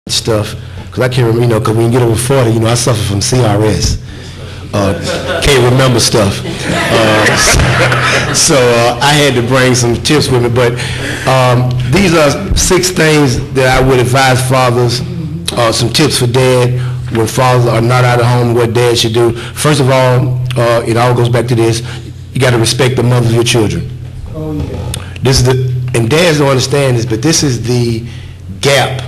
stuff, because I can't remember, because when you get over 40, I suffer from CRS. Can't remember stuff. So I had to bring some tips with me, but these are 6 things that I would advise fathers, some tips for dad when fathers are not out of home, what dad should do. First of all, it all goes back to this, you got to respect the mother of your children. Oh, yeah. This is and dads don't understand this, but this is the gap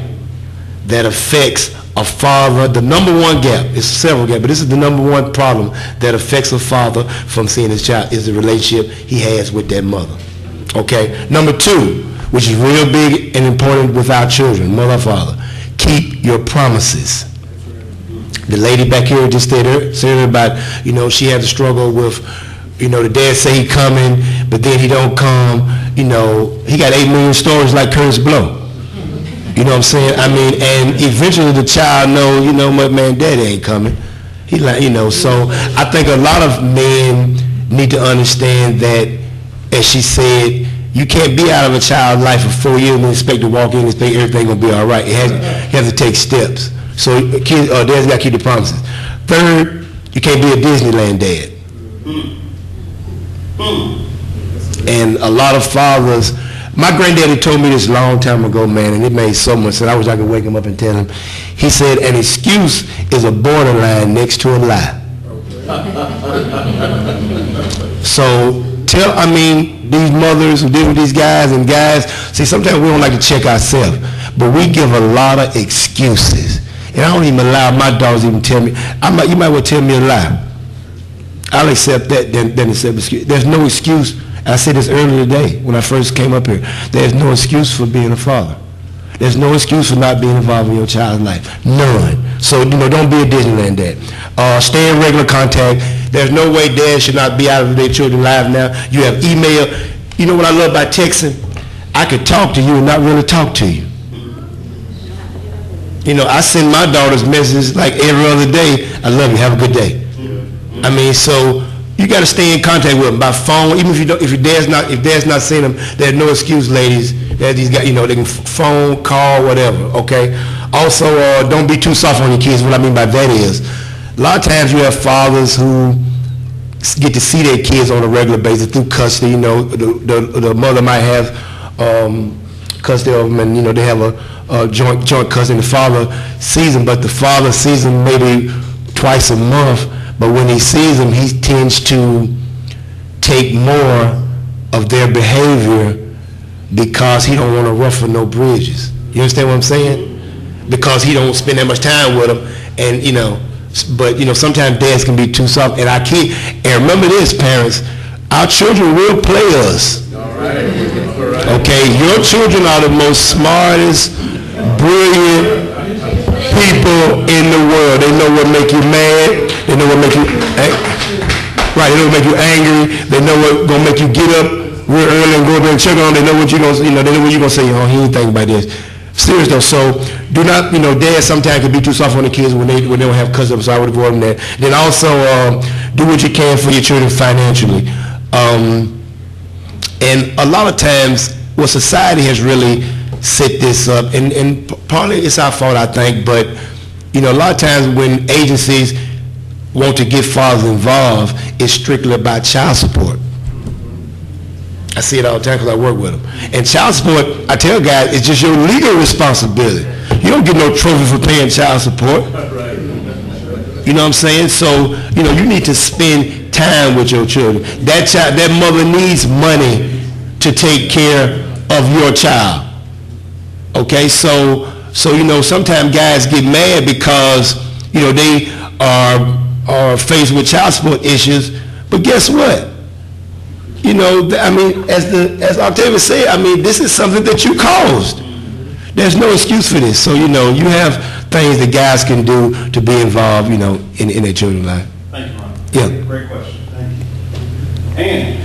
that affects a father. The number one gap, it's several gaps, but this is the number one problem that affects a father from seeing his child, is the relationship he has with that mother. Okay? Number 2, which is real big and important with our children, mother or father, keep your promises. The lady back here just said about, she had to struggle with, the dad say he coming, but then he don't come. He got 8 million stories like Curtis Blow. You know what I'm saying? I mean, and eventually the child knows, what, man, daddy ain't coming. He like, so I think a lot of men need to understand that, as she said, you can't be out of a child's life for 4 years and expect to walk in and expect everything gonna be all right. You have to take steps. So kids, dads gotta keep the promises. 3rd, you can't be a Disneyland dad. And a lot of fathers, my granddaddy told me this a long time ago, man, and it made so much sense. I wish I could wake him up and tell him. He said, an excuse is a borderline next to a lie. So these mothers who deal with these guys and guys, see, sometimes we don't like to check ourselves, but we give a lot of excuses. And I don't even allow my daughters to even tell me. You might well tell me a lie. I'll accept that, then accept excuse. There's no excuse. I said this earlier today when I first came up here. There's no excuse for being a father. There's no excuse for not being involved in your child's life. None. So, don't be a Disneyland dad. Stay in regular contact. There's no way dads should not be out of their children's lives now. You have email. You know what I love about texting? I could talk to you and not really talk to you. I send my daughters messages like every other day. I love you. Have a good day. So you got to stay in contact with them by phone, even if dad's not seeing them. There's no excuse, ladies. That these guys, they can phone, call, whatever. Okay. Also, don't be too soft on your kids. What I mean by that is, a lot of times you have fathers who get to see their kids on a regular basis through custody. The mother might have custody of them, and they have a joint custody. The father sees them, but the father sees them maybe twice a month. But when he sees them, he tends to take more of their behavior because he don't want to ruffle no bridges. You understand what I'm saying? Because he don't spend that much time with them, and but sometimes dads can be too soft. And and remember this, parents, our children will play us. All right. Okay, your children are the most smartest, brilliant people in the world. They know what make you mad. They know what make you right. They know what make you angry. They know what gonna make you get up real early and go up there and check on. They know what you gonna, They know what you gonna say. Oh, he ain't thinking about this. Serious though. So do not, dads sometimes can be too soft on the kids when they don't have custody. So I would avoid them that. Then also do what you can for your children financially. And a lot of times, society has really set this up, and partly it's our fault, I think, but a lot of times when agencies want to get fathers involved, it's strictly about child support. I see it all the time because I work with them. And child support, I tell guys, it's just your legal responsibility. You don't get no trophy for paying child support. You know what I'm saying? So, you need to spend time with your children. That mother needs money to take care of your child. Okay, so sometimes guys get mad because they are faced with child support issues, but guess what? As Octavia said, this is something that you caused. There's no excuse for this. So you have things that guys can do to be involved, in their children's life. Thank you, Ron. Yeah. Great question. Thank you. And